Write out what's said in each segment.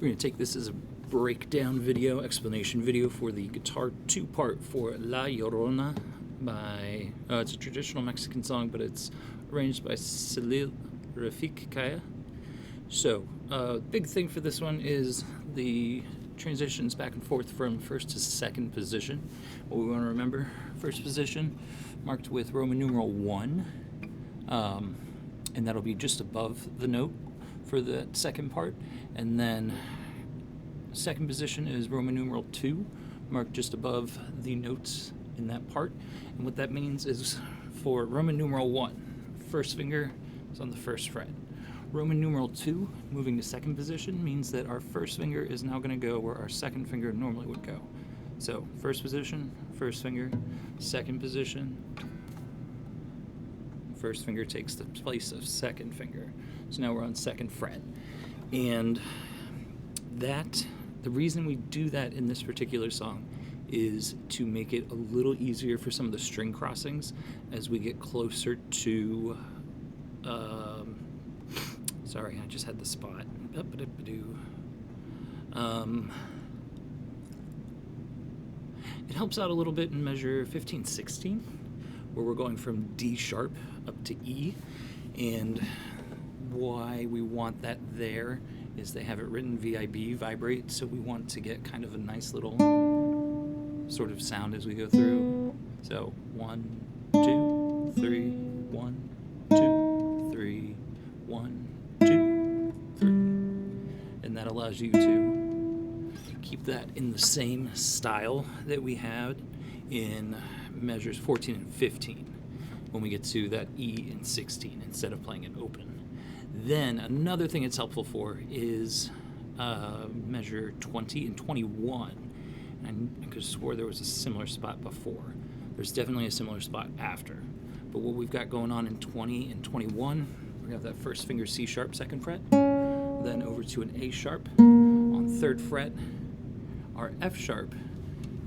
We're going to take this as a breakdown video, explanation video for the guitar two-part for La Llorona by, it's a traditional Mexican song, but it's arranged by Gt. So, big thing for this one is the transitions back and forth from first to second position. What we want to remember, first position marked with Roman numeral 1, and that'll be just above the note for the second part, and then second position is Roman numeral 2, marked just above the notes in that part. And what that means is for Roman numeral 1, first finger is on the first fret. Roman numeral 2, moving to second position, means that our first finger is now going to go where our second finger normally would go. So first position, first finger, second position, first finger takes the place of second finger. So now we're on second fret. And the reason we do that in this particular song is to make it a little easier for some of the string crossings as we get closer to, sorry, I just had the spot. It helps out a little bit in measure 15-16, where we're going from D sharp up to E, and why we want that there is they have it written VIB, vibrate, so we want to get kind of a nice little sort of sound as we go through. So 1, 2, 3, 1, 2, 3, 1, 2, 3. And that allows you to keep that in the same style that we had in measures 14 and 15 when we get to that E in 16 instead of playing it open. Then another thing it's helpful for is measure 20 and 21. And I could have swore there was a similar spot before. There's definitely a similar spot after. But what we've got going on in 20 and 21, we have that first finger C sharp, second fret, then over to an A sharp on third fret. Our F sharp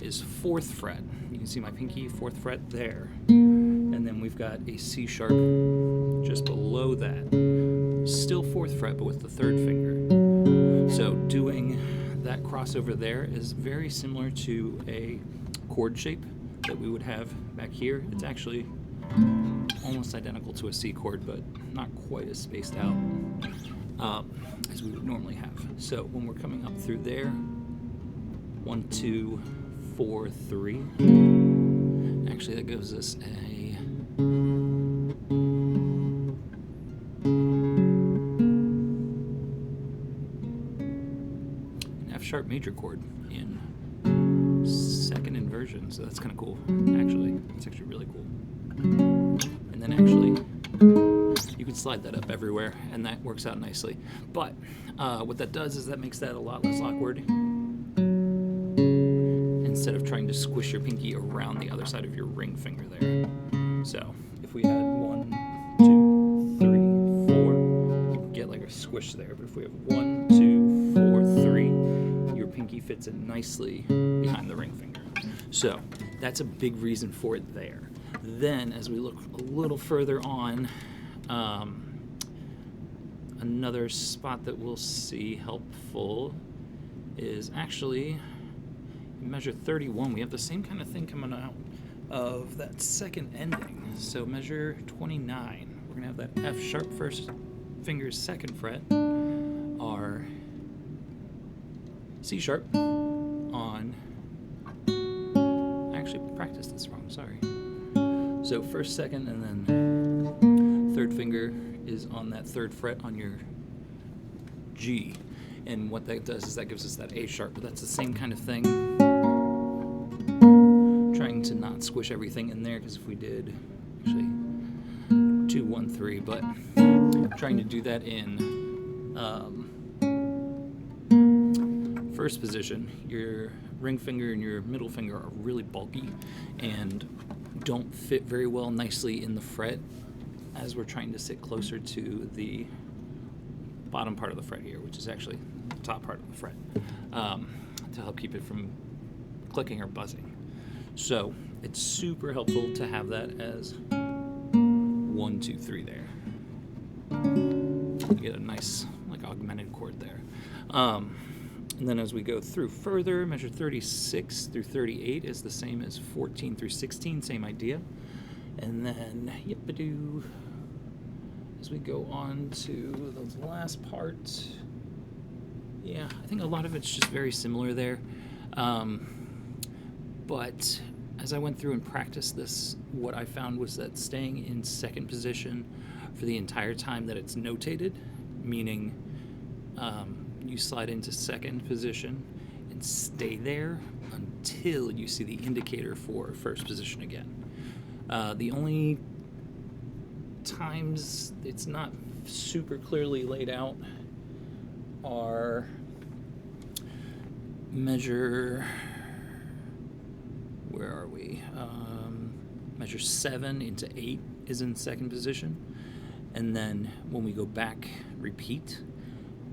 is fourth fret. You can see my pinky, fourth fret there. And then we've got a C sharp just below that. Still fourth fret, but with the third finger. So doing that crossover there is very similar to a chord shape that we would have back here. It's actually almost identical to a C chord, but not quite as spaced out as we would normally have. So when we're coming up through there, 1, 2, 4, 3. Actually, that gives us an F sharp major chord in second inversion, so that's kind of cool. Actually, it's actually really cool. And then actually, you can slide that up everywhere, and that works out nicely. But what that does is that makes that a lot less awkward. Instead of trying to squish your pinky around the other side of your ring finger there. So if we had 1, 2, 3, 4, you can get like a squish there. But if we have 1, 2, 4, 3, your pinky fits in nicely behind the ring finger. So that's a big reason for it there. Then as we look a little further on, another spot that we'll see helpful is actually measure 31. We have the same kind of thing coming out of that second ending. So measure 29, we're gonna have that F sharp first finger's second fret, our C sharp on, I actually practiced this wrong, sorry. So first, second, and then third finger is on that third fret on your G. And what that does is that gives us that A sharp, but that's the same kind of thing. Trying to not squish everything in there, because if we did, actually, 2, 1, 3, but trying to do that in first position, your ring finger and your middle finger are really bulky and don't fit very well nicely in the fret as we're trying to sit closer to the bottom part of the fret here, which is actually the top part of the fret, to help keep it from clicking or buzzing. So it's super helpful to have that as 1, 2, 3 there. You get a nice like augmented chord there. And then as we go through further, measure 36 through 38 is the same as 14 through 16, same idea. And then, yip-a-doo, as we go on to the last part, yeah, I think a lot of it's just very similar there. But as I went through and practiced this, what I found was that staying in second position for the entire time that it's notated, meaning you slide into second position and stay there until you see the indicator for first position again. The only times it's not super clearly laid out are measure, where are we? Measure 7 into 8 is in second position. And then when we go back, repeat,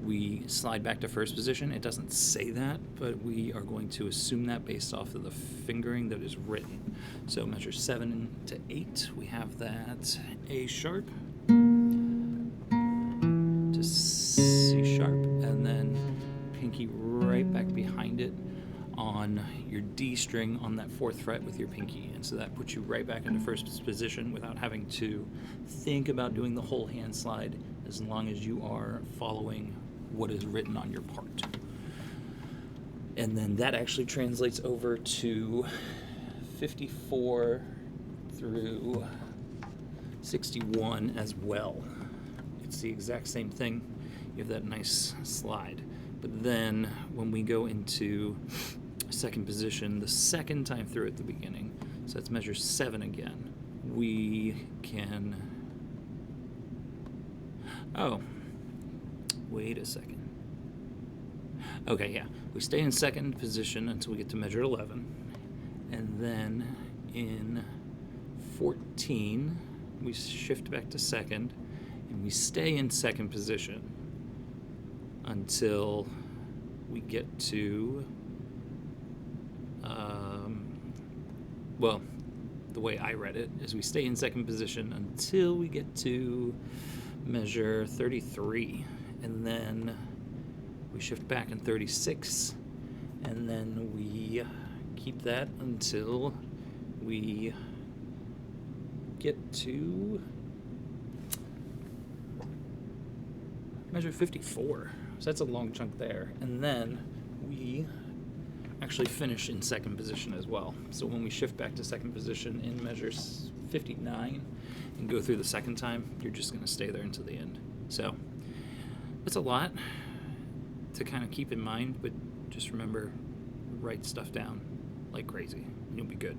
we slide back to first position. It doesn't say that, but we are going to assume that based off of the fingering that is written. So measure 7 to 8, we have that A sharp to C sharp, and then pinky right back behind it on your D string on that 4th fret with your pinky. And so that puts you right back into first position without having to think about doing the whole hand slide, as long as you are following what is written on your part. And then that actually translates over to 54 through 61 as well. It's the exact same thing. You have that nice slide. But then when we go into second position the second time through at the beginning, so that's measure 7 again, we can, oh, wait a second. Okay, yeah. We stay in second position until we get to measure 11. And then in 14, we shift back to second, and we stay in second position until we get to, well, the way I read it is we stay in second position until we get to measure 33. And then we shift back in 36, and then we keep that until we get to measure 54. So that's a long chunk there. And then we actually finish in second position as well. So when we shift back to second position in measure 59 and go through the second time, you're just going to stay there until the end. So it's a lot to kind of keep in mind, but just remember, write stuff down like crazy, and you'll be good.